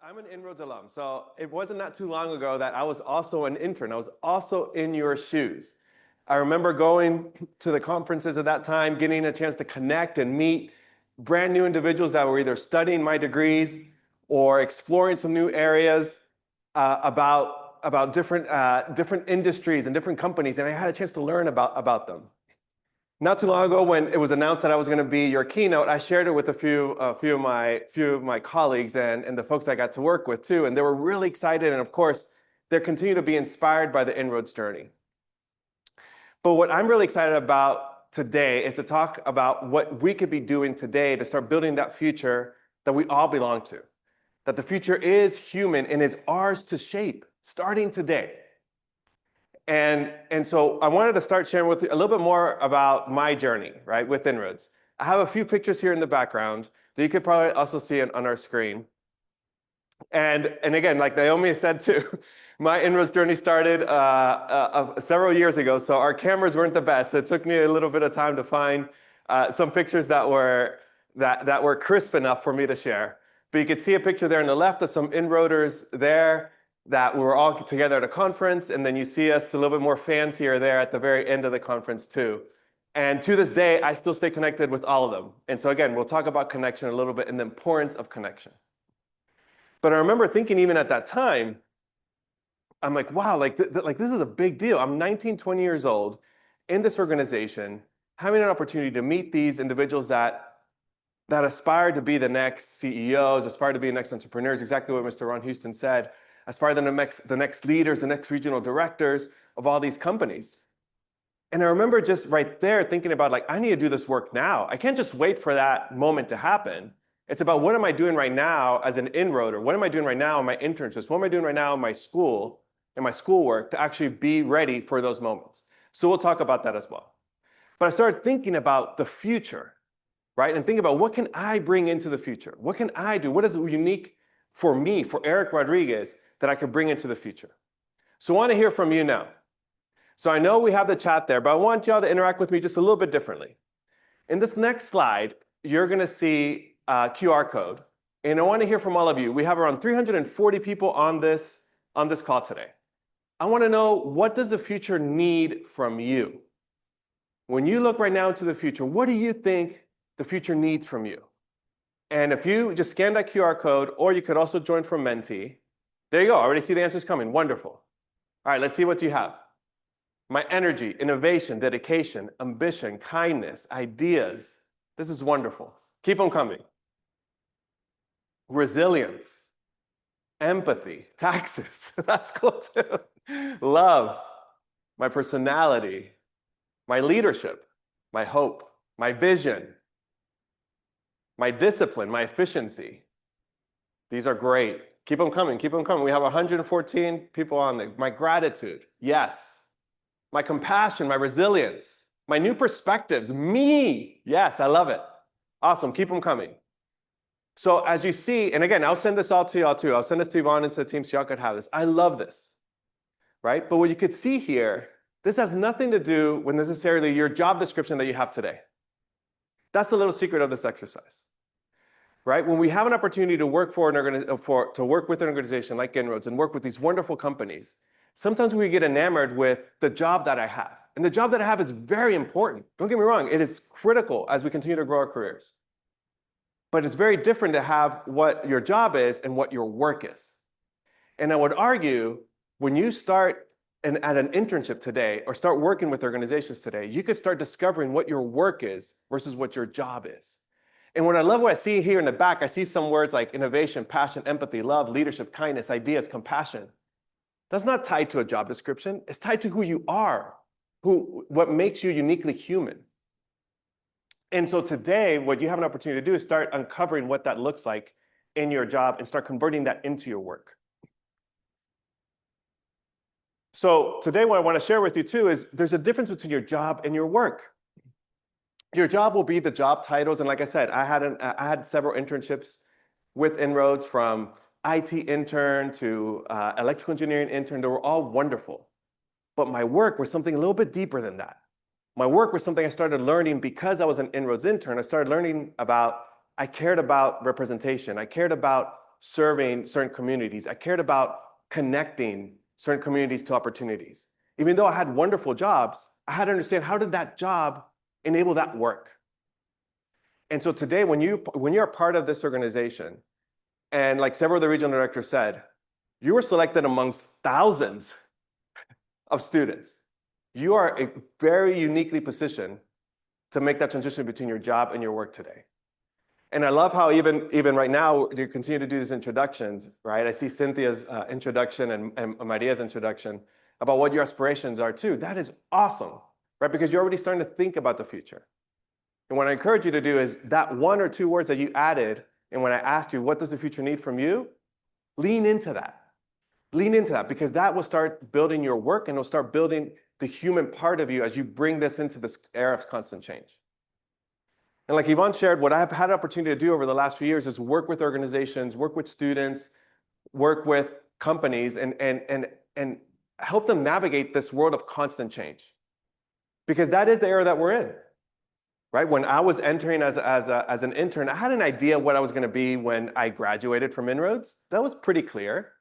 I'm an INROADS alum, so it wasn't that too long ago that I was also an intern. I was also in your shoes. I remember going to the conferences at that time, getting a chance to connect and meet brand new individuals that were either studying my degrees or exploring some new areas about different industries and different companies, and I had a chance to learn about them. Not too long ago, when it was announced that I was going to be your keynote, I shared it with a few of my colleagues and the folks I got to work with too, and they were really excited. And of course, they continue to be inspired by the INROADS journey. But what I'm really excited about today is to talk about what we could be doing today to start building that future that we all belong to. That the future is human and is ours to shape, starting today. And so I wanted to start sharing with you a little bit more about my journey, right, with INROADS. I have a few pictures here in the background that you could probably also see on our screen. And again, like Naomi said too, my INROADS journey started several years ago, so our cameras weren't the best. So it took me a little bit of time to find some pictures that were crisp enough for me to share. But you could see a picture there on the left of some INROADers there that we were all together at a conference, and then you see us a little bit more fancier there at the very end of the conference too. And to this day, I still stay connected with all of them. And so again, we'll talk about connection a little bit and the importance of connection. But I remember thinking even at that time, I'm like, wow, like this is a big deal. I'm 19, 20 years old in this organization, having an opportunity to meet these individuals that aspire to be the next CEOs, aspire to be the next entrepreneurs, exactly what Mr. Ron Houston said, aspire to the next leaders, the next regional directors of all these companies. And I remember just right there thinking about, like, I need to do this work now. I can't just wait for that moment to happen. It's about, what am I doing right now as an INROADer? What am I doing right now in my internships? What am I doing right now in my school, in my schoolwork, to actually be ready for those moments? So we'll talk about that as well. But I started thinking about the future, right? And think about, what can I bring into the future? What can I do? What is unique for me, for Eric Rodriguez, that I could bring into the future? So I want to hear from you now. So I know we have the chat there, but I want y'all to interact with me just a little bit differently. In this next slide, you're going to see a QR code. And I want to hear from all of you. We have around 340 people on this call today. I want to know, what does the future need from you? When you look right now into the future, what do you think the future needs from you? And if you just scan that QR code, or you could also join from Menti. There you go. I already see the answers coming. Wonderful. All right, let's see what you have. My energy, innovation, dedication, ambition, kindness, ideas. This is wonderful. Keep them coming. Resilience, empathy, taxes. That's cool too. Love, my personality, my leadership, my hope, my vision, my discipline, my efficiency. These are great. Keep them coming, keep them coming. We have 114 people on there. My gratitude, yes. My compassion, my resilience, my new perspectives, me. Yes, I love it. Awesome, keep them coming. So as you see, and again, I'll send this all to y'all too. I'll send this to Yvonne and to the team so y'all could have this. I love this, right? But what you could see here, this has nothing to do with necessarily your job description that you have today. That's the little secret of this exercise. Right? When we have an opportunity to work to work with an organization like INROADS and work with these wonderful companies, sometimes we get enamored with the job that I have. And the job that I have is very important. Don't get me wrong, it is critical as we continue to grow our careers. But it's very different to have what your job is and what your work is. And I would argue, when you start at an internship today, or start working with organizations today, you could start discovering what your work is versus what your job is. And what I see here in the back, I see some words like innovation, passion, empathy, love, leadership, kindness, ideas, compassion. That's not tied to a job description. It's tied to who you are, what makes you uniquely human. And so today, what you have an opportunity to do is start uncovering what that looks like in your job and start converting that into your work. So today, what I want to share with you too is, there's a difference between your job and your work. Your job will be the job titles. And like I said, I had several internships with INROADS, from IT intern to electrical engineering intern. They were all wonderful. But my work was something a little bit deeper than that. My work was something I started learning because I was an INROADS intern. I cared about representation. I cared about serving certain communities. I cared about connecting certain communities to opportunities. Even though I had wonderful jobs, I had to understand, how did that job enable that work? And so today, when you're a part of this organization, and like several of the regional directors said, you were selected amongst thousands of students. You are very uniquely positioned to make that transition between your job and your work today. And I love how even right now, you continue to do these introductions, right? I see Cynthia's introduction and Maria's introduction about what your aspirations are too. That is awesome, right? Because you're already starting to think about the future. And what I encourage you to do is that 1 or 2 words that you added, and when I asked you, what does the future need from you? Lean into that. Lean into that, because that will start building your work and it'll start building the human part of you as you bring this into this era of constant change. And like Yvonne shared, what I've had an opportunity to do over the last few years is work with organizations, work with students, work with companies, and help them navigate this world of constant change. Because that is the era that we're in, right? When I was entering as an intern, I had an idea what I was going to be when I graduated from INROADS. That was pretty clear.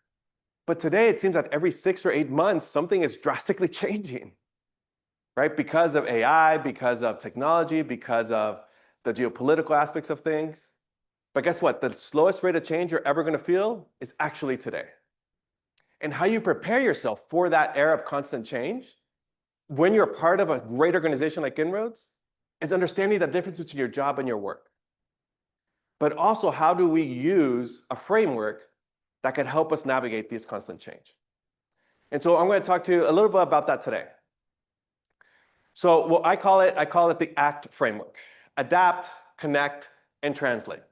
But today, it seems that every 6 or 8 months, something is drastically changing, right? Because of AI, because of technology, because of the geopolitical aspects of things. But guess what? The slowest rate of change you're ever going to feel is actually today. And how you prepare yourself for that era of constant change when you're part of a great organization like INROADS is understanding the difference between your job and your work. But also, how do we use a framework that can help us navigate these constant change? And so I'm going to talk to you a little bit about that today. So what I call it the ACT framework: adapt, connect, and translate.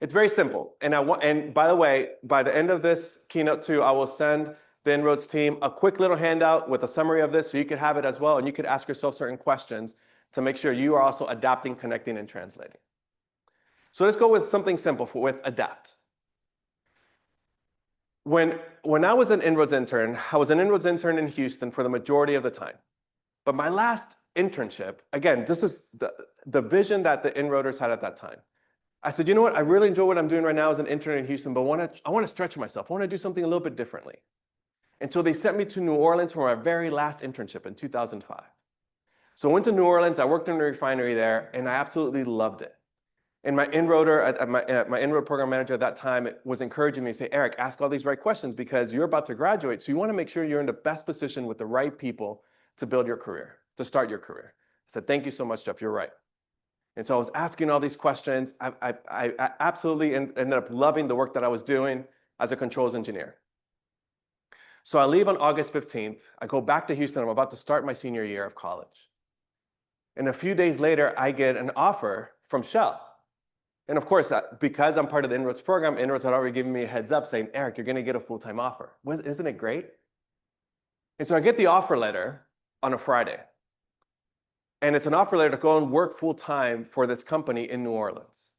It's very simple. And by the way, by the end of this keynote too, I will send the INROADS team a quick little handout with a summary of this, so you could have it as well, and you could ask yourself certain questions to make sure you are also adapting, connecting, and translating. So let's go with something simple with adapt. When I was an INROADS intern, I was an INROADS intern in Houston for the majority of the time. But my last internship, again, this is the vision that the INROADers had at that time. I said, you know what? I really enjoy what I'm doing right now as an intern in Houston, but I want to stretch myself. I want to do something a little bit differently. And so they sent me to New Orleans for my very last internship in 2005. So I went to New Orleans. I worked in the refinery there, and I absolutely loved it. And my INROADer, my INROAD program manager at that time was encouraging me to say, Eric, ask all these right questions because you're about to graduate. So you want to make sure you're in the best position with the right people to build your career, to start your career. I said, thank you so much, Jeff. You're right. And so I was asking all these questions. I absolutely ended up loving the work that I was doing as a controls engineer. So I leave on August 15th. I go back to Houston. I'm about to start my senior year of college. And a few days later, I get an offer from Shell. And of course, because I'm part of the INROADS program, INROADS had already given me a heads up saying, Eric, you're going to get a full-time offer. Isn't it great? And so I get the offer letter on a Friday. And it's an offer letter to go and work full-time for this company in New Orleans.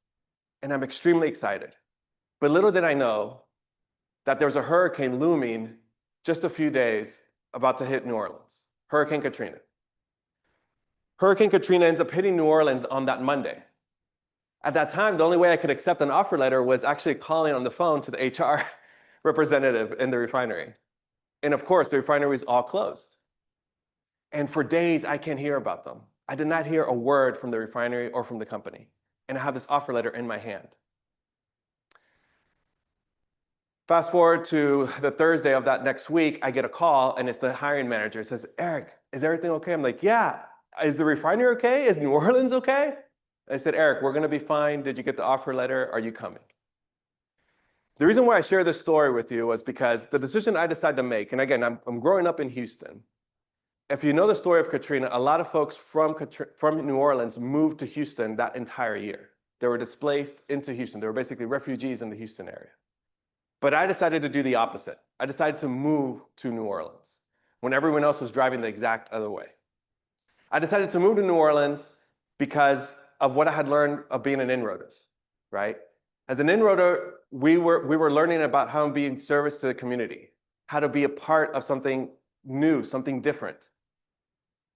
And I'm extremely excited. But little did I know that there was a hurricane looming just a few days about to hit New Orleans, Hurricane Katrina. Hurricane Katrina ends up hitting New Orleans on that Monday. At that time, the only way I could accept an offer letter was actually calling on the phone to the HR representative in the refinery. And of course, the refinery is all closed. And for days, I can't hear about them. I did not hear a word from the refinery or from the company. And I have this offer letter in my hand. Fast forward to the Thursday of that next week, I get a call, and it's the hiring manager. It says, Eric, is everything okay? I'm like, yeah. Is the refinery okay? Is New Orleans okay? I said, Eric, we're going to be fine. Did you get the offer letter? Are you coming? The reason why I share this story with you was because the decision I decided to make, and again, I'm growing up in Houston. If you know the story of Katrina, a lot of folks from New Orleans moved to Houston that entire year. They were displaced into Houston. They were basically refugees in the Houston area. But I decided to do the opposite. I decided to move to New Orleans when everyone else was driving the exact other way. I decided to move to New Orleans because of what I had learned of being an INROADers, right? As an INROADer, we were learning about how to be in service to the community, how to be a part of something new, something different.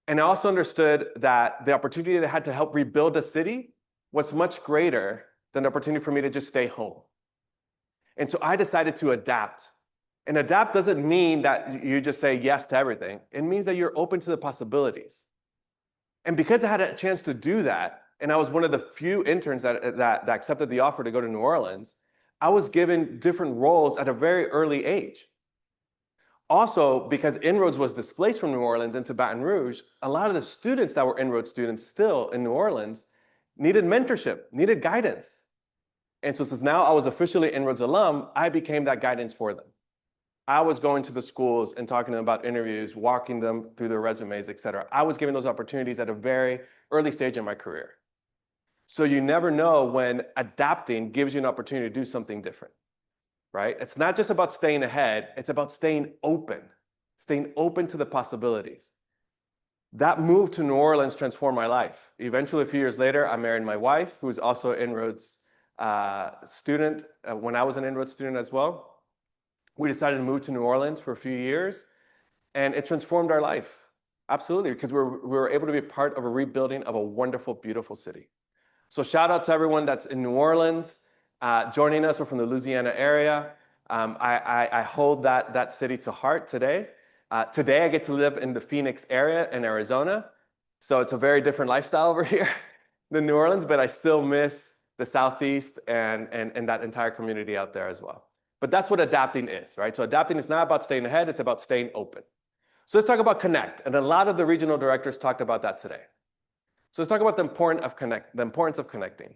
And I also understood that the opportunity they had to help rebuild a city was much greater than the opportunity for me to just stay home. And so I decided to adapt. And adapt doesn't mean that you just say yes to everything. It means that you're open to the possibilities. And because I had a chance to do that, and I was one of the few interns that accepted the offer to go to New Orleans, I was given different roles at a very early age. Also, because INROADS was displaced from New Orleans into Baton Rouge, a lot of the students that were INROADS students still in New Orleans needed mentorship, needed guidance. And so since now I was officially INROADS alum, I became that guidance for them. I was going to the schools and talking to them about interviews, walking them through their resumes, et cetera. I was given those opportunities at a very early stage in my career. So you never know when adapting gives you an opportunity to do something different, right? It's not just about staying ahead, it's about staying open to the possibilities. That move to New Orleans transformed my life. Eventually, a few years later, I married my wife, who was also an INROADS student when I was an INROADS student as well. We decided to move to New Orleans for a few years, and it transformed our life. Absolutely, because we were able to be part of a rebuilding of a wonderful, beautiful city. So shout out to everyone that's in New Orleans, joining us or from the Louisiana area. I hold that city to heart today. Today, I get to live in the Phoenix area in Arizona. So it's a very different lifestyle over here than New Orleans, but I still miss the Southeast and that entire community out there as well. But that's what adapting is, right? So adapting is not about staying ahead, it's about staying open. So let's talk about connect. And a lot of the regional directors talked about that today. So let's talk about the importance of connecting.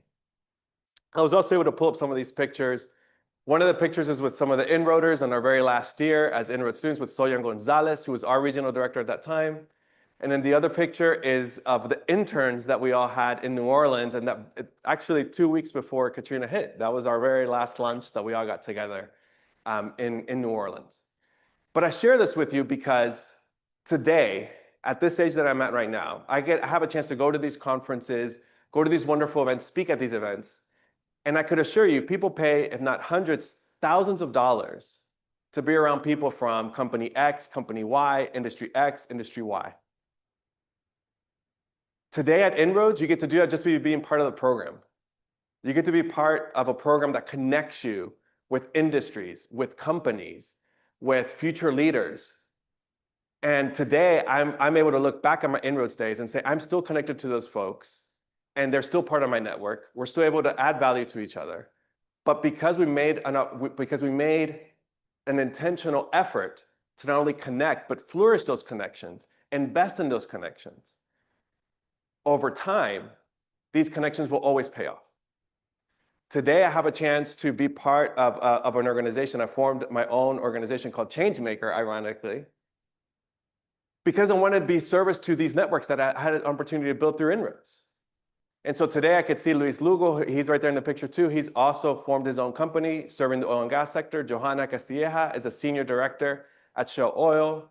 I was also able to pull up some of these pictures. One of the pictures is with some of the INROADers in our very last year as INROAD students with Soyan Gonzalez, who was our regional director at that time. And then the other picture is of the interns that we all had in New Orleans, and that actually 2 weeks before Katrina hit. That was our very last lunch that we all got together in New Orleans. But I share this with you because today, at this age that I'm at right now, I have a chance to go to these conferences, go to these wonderful events, speak at these events, and I could assure you, people pay, if not hundreds, thousands of dollars to be around people from company X, company Y, industry X, industry Y. Today at INROADS, you get to do that just by being part of the program. You get to be part of a program that connects you with industries, with companies, with future leaders. And today, I'm able to look back at my INROADS days and say, I'm still connected to those folks, and they're still part of my network. We're still able to add value to each other. But because we made an intentional effort to not only connect, but flourish those connections, invest in those connections, over time, these connections will always pay off. Today, I have a chance to be part of an organization. I formed my own organization called Changemaker, ironically, because I wanted to be service to these networks that I had an opportunity to build through INROADS. And so today I could see Luis Lugo, he's right there in the picture too. He's also formed his own company serving the oil and gas sector. Johanna Castilleja is a senior director at Shell Oil.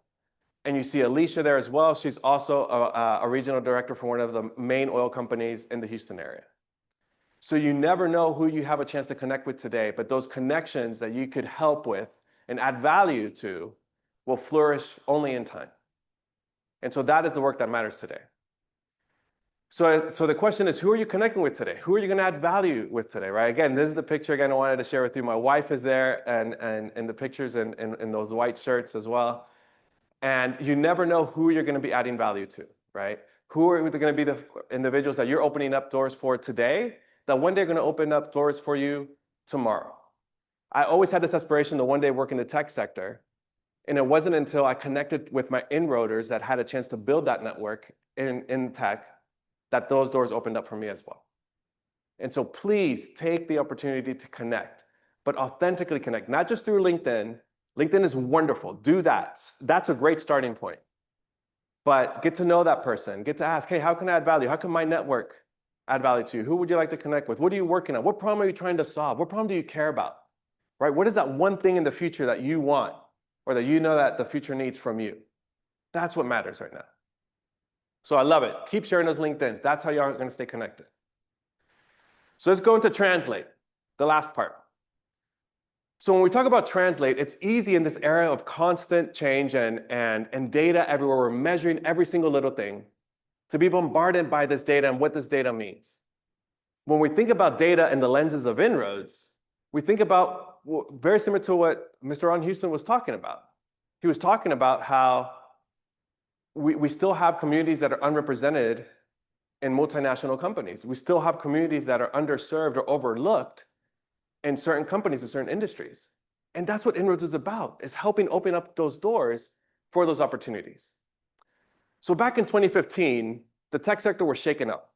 And you see Alicia there as well. She's also a regional director for one of the main oil companies in the Houston area. So you never know who you have a chance to connect with today, but those connections that you could help with and add value to will flourish only in time. And so that is the work that matters today. So the question is, who are you connecting with today? Who are you going to add value with today, right? Again, this is the picture again I wanted to share with you. My wife is there and the pictures in those white shirts as well. And you never know who you're going to be adding value to, right? Who are going to be the individuals that you're opening up doors for today that one day are going to open up doors for you tomorrow? I always had this aspiration to one day work in the tech sector. And it wasn't until I connected with my INROADers that had a chance to build that network in tech that those doors opened up for me as well. And so please take the opportunity to connect, but authentically connect, not just through LinkedIn. LinkedIn is wonderful. Do that. That's a great starting point. But get to know that person. Get to ask, hey, how can I add value? How can my network add value to you? Who would you like to connect with? What are you working on? What problem are you trying to solve? What problem do you care about? Right? What is that one thing in the future that you want or that you know that the future needs from you? That's what matters right now. So I love it. Keep sharing those LinkedIns. That's how you are going to stay connected. So let's go into translate, the last part. So when we talk about translate, it's easy in this era of constant change and data everywhere. We're measuring every single little thing to be bombarded by this data and what this data means. When we think about data in the lenses of INROADS, we think about very similar to what Mr. Ron Houston was talking about. He was talking about how we still have communities that are unrepresented in multinational companies. We still have communities that are underserved or overlooked in certain companies, in certain industries. And that's what INROADS is about, is helping open up those doors for those opportunities. So back in 2015, the tech sector was shaken up.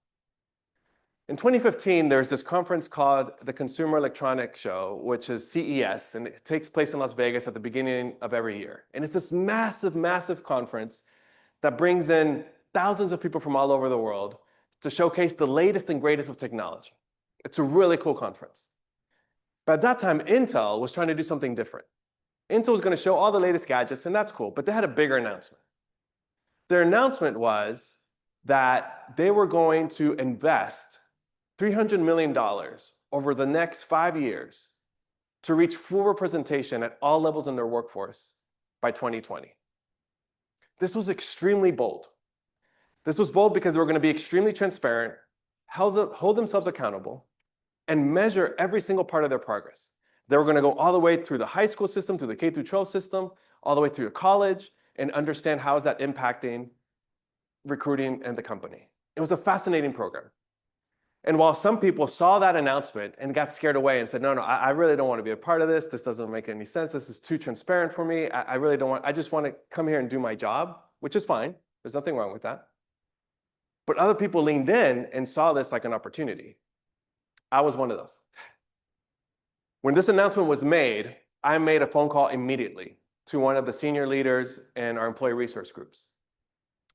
In 2015, there's this conference called the Consumer Electronics Show, which is CES, and it takes place in Las Vegas at the beginning of every year. And it's this massive, massive conference that brings in thousands of people from all over the world to showcase the latest and greatest of technology. It's a really cool conference. But at that time, Intel was trying to do something different. Intel was going to show all the latest gadgets, and that's cool, but they had a bigger announcement. Their announcement was that they were going to invest $300 million over the next 5 years to reach full representation at all levels in their workforce by 2020. This was extremely bold. This was bold because they were going to be extremely transparent, hold themselves accountable, and measure every single part of their progress. They were going to go all the way through the high school system, through the K through 12 system, all the way through college, and understand how is that impacting recruiting in the company. It was a fascinating program. And while some people saw that announcement and got scared away and said, no, I really don't want to be a part of this. This doesn't make any sense. This is too transparent for me. I really don't want, I just want to come here and do my job, which is fine. There's nothing wrong with that. But other people leaned in and saw this like an opportunity. I was one of those. When this announcement was made, I made a phone call immediately to one of the senior leaders in our employee resource groups.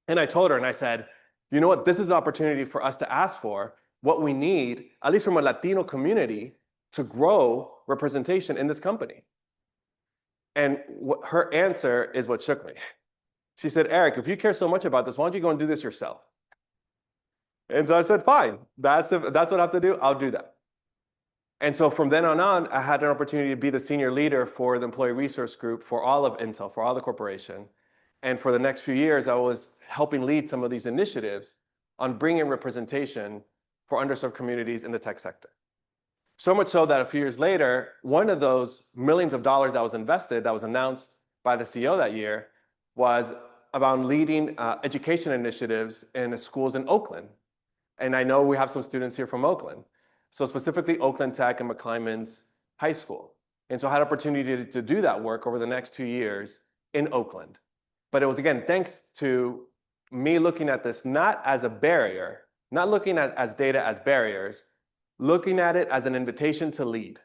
And I told her, and I said, you know what, this is an opportunity for us to ask for what we need, at least from a Latino community, to grow representation in this company. And her answer is what shook me. She said, Eric, if you care so much about this, why don't you go and do this yourself? And so I said, fine, that's what I have to do, I'll do that. And so from then on, I had an opportunity to be the senior leader for the employee resource group for all of Intel, for all the corporation. And for the next few years, I was helping lead some of these initiatives on bringing representation for underserved communities in the tech sector. So much so that a few years later, one of those millions of dollars that was invested, that was announced by the CEO that year, was about leading education initiatives in the schools in Oakland. And I know we have some students here from Oakland. So specifically Oakland Tech and McClymonds High School. And so I had an opportunity to do that work over the next 2 years in Oakland. But it was, again, thanks to me looking at this not as a barrier, not looking at data as barriers, looking at it as an invitation to lead.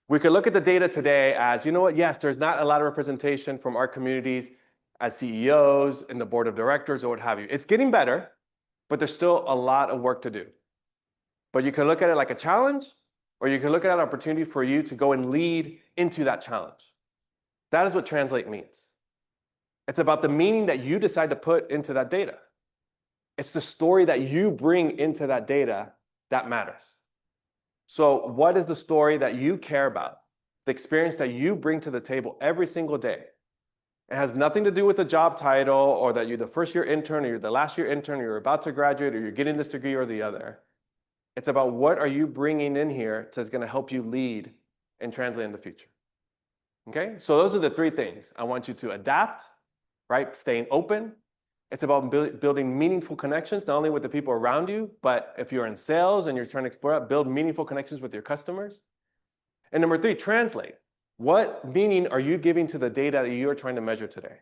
We could look at the data today as, you know what, yes, there's not a lot of representation from our communities as CEOs in the board of directors or what have you. It's getting better, but there's still a lot of work to do. But you can look at it like a challenge, or you can look at an opportunity for you to go and lead into that challenge. That is what translate means. It's about the meaning that you decide to put into that data. It's the story that you bring into that data that matters. So what is the story that you care about? The experience that you bring to the table every single day. It has nothing to do with the job title or that you're the first year intern or you're the last year intern or you're about to graduate or you're getting this degree or the other. It's about what are you bringing in here that's going to help you lead and translate in the future. Okay, so those are the three things. I want you to adapt, right? Staying open. It's about building meaningful connections, not only with the people around you, but if you're in sales and you're trying to explore that, build meaningful connections with your customers. And number three, translate. What meaning are you giving to the data that you are trying to measure today?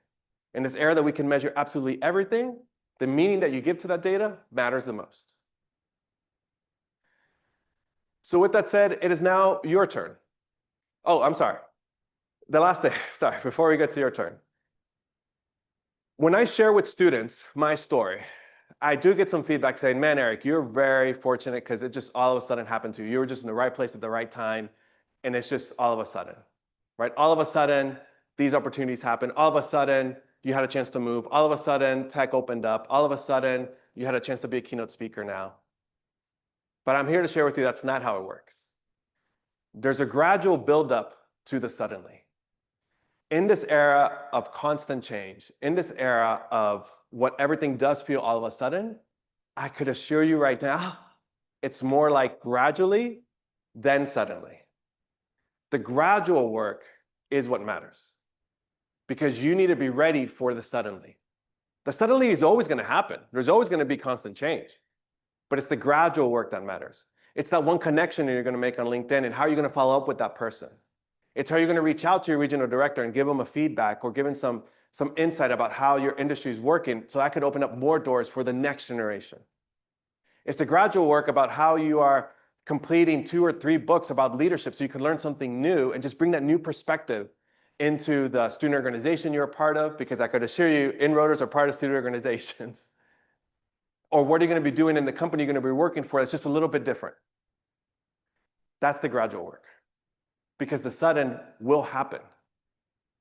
In this era that we can measure absolutely everything, the meaning that you give to that data matters the most. So with that said, it is now your turn. Oh, I'm sorry. The last thing, sorry, before we get to your turn. When I share with students my story, I do get some feedback saying, man, Eric, you're very fortunate because it just all of a sudden happened to you. You were just in the right place at the right time, and it's just all of a sudden, right? All of a sudden, these opportunities happen. All of a sudden, you had a chance to move. All of a sudden, tech opened up. All of a sudden, you had a chance to be a keynote speaker now. But I'm here to share with you that's not how it works. There's a gradual buildup to the suddenly. In this era of constant change, in this era of what everything does feel all of a sudden, I could assure you right now, it's more like gradually than suddenly. The gradual work is what matters because you need to be ready for the suddenly. The suddenly is always going to happen. There's always going to be constant change, but it's the gradual work that matters. It's that one connection that you're going to make on LinkedIn and how you're going to follow up with that person. It's how you're going to reach out to your regional director and give them a feedback or give them some insight about how your industry is working so that could open up more doors for the next generation. It's the gradual work about how you are completing 2 or 3 books about leadership so you can learn something new and just bring that new perspective into the student organization you're a part of, because I could assure you, INROADers are part of student organizations. Or what are you going to be doing in the company you're going to be working for that's just a little bit different. That's the gradual work. Because the sudden will happen.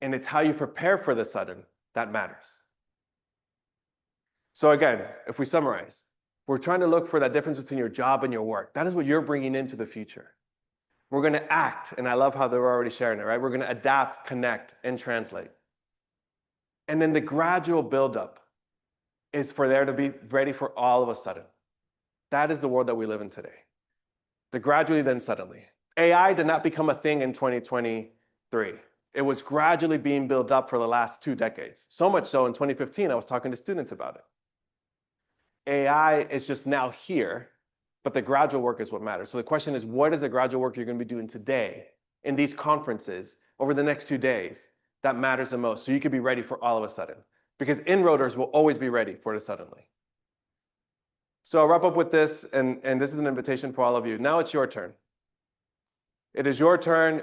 And it's how you prepare for the sudden that matters. So again, if we summarize, we're trying to look for that difference between your job and your work. That is what you're bringing into the future. We're going to act, and I love how they're already sharing it, right? We're going to adapt, connect, and translate. And then the gradual buildup is for there to be ready for all of a sudden. That is the world that we live in today. The gradually, then suddenly. AI did not become a thing in 2023. It was gradually being built up for the last 2 decades. So much so in 2015, I was talking to students about it. AI is just now here, but the gradual work is what matters. So the question is, what is the gradual work you're going to be doing today in these conferences over the next 2 days that matters the most so you can be ready for all of a sudden? Because INROADers will always be ready for the suddenly. So I'll wrap up with this, and this is an invitation for all of you. Now it's your turn. It is your turn,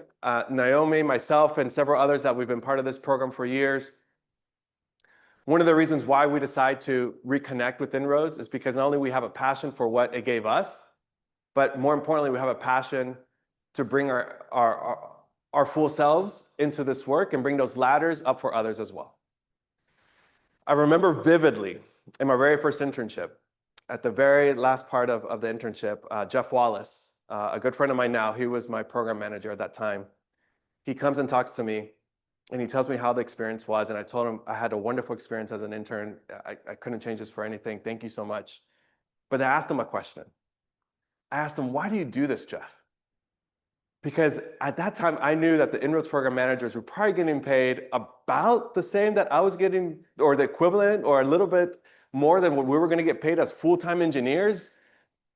Naomi, myself, and several others that we've been part of this program for years. One of the reasons why we decide to reconnect with INROADS is because not only we have a passion for what it gave us, but more importantly, we have a passion to bring our full selves into this work and bring those ladders up for others as well. I remember vividly in my very first internship, at the very last part of the internship, Jeff Wallace, a good friend of mine now, he was my program manager at that time. He comes and talks to me, and he tells me how the experience was. And I told him I had a wonderful experience as an intern. I couldn't change this for anything. Thank you so much. But I asked him a question. I asked him, why do you do this, Jeff? Because at that time, I knew that the INROADS program managers were probably getting paid about the same that I was getting, or the equivalent, or a little bit more than what we were going to get paid as full-time engineers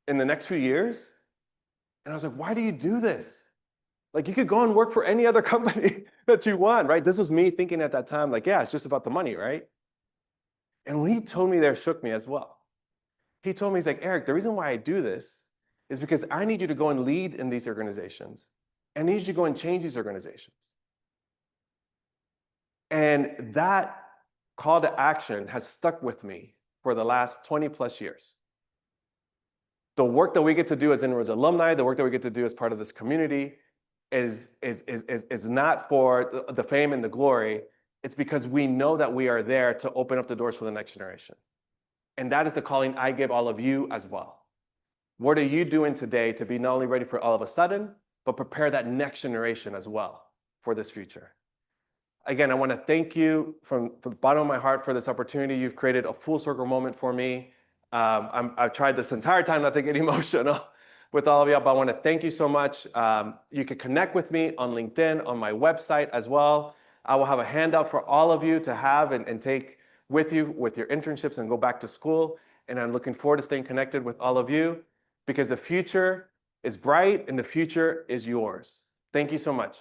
in the next few years. And I was like, why do you do this? Like, you could go and work for any other company that you want, right? This was me thinking at that time, like, yeah, it's just about the money, right? And when he told me there, shook me as well. He told me, he's like, Eric, the reason why I do this is because I need you to go and lead in these organizations. I need you to go and change these organizations. And that call to action has stuck with me for the last 20 plus years. The work that we get to do as INROADS alumni, the work that we get to do as part of this community is not for the fame and the glory. It's because we know that we are there to open up the doors for the next generation. And that is the calling I give all of you as well. What are you doing today to be not only ready for all of a sudden, but prepare that next generation as well for this future? Again, I want to thank you from the bottom of my heart for this opportunity. You've created a full circle moment for me. I've tried this entire time not to get emotional with all of you, but I want to thank you so much. You can connect with me on LinkedIn, on my website as well. I will have a handout for all of you to have and take with you with your internships and go back to school. And I'm looking forward to staying connected with all of you because the future is bright and the future is yours. Thank you so much.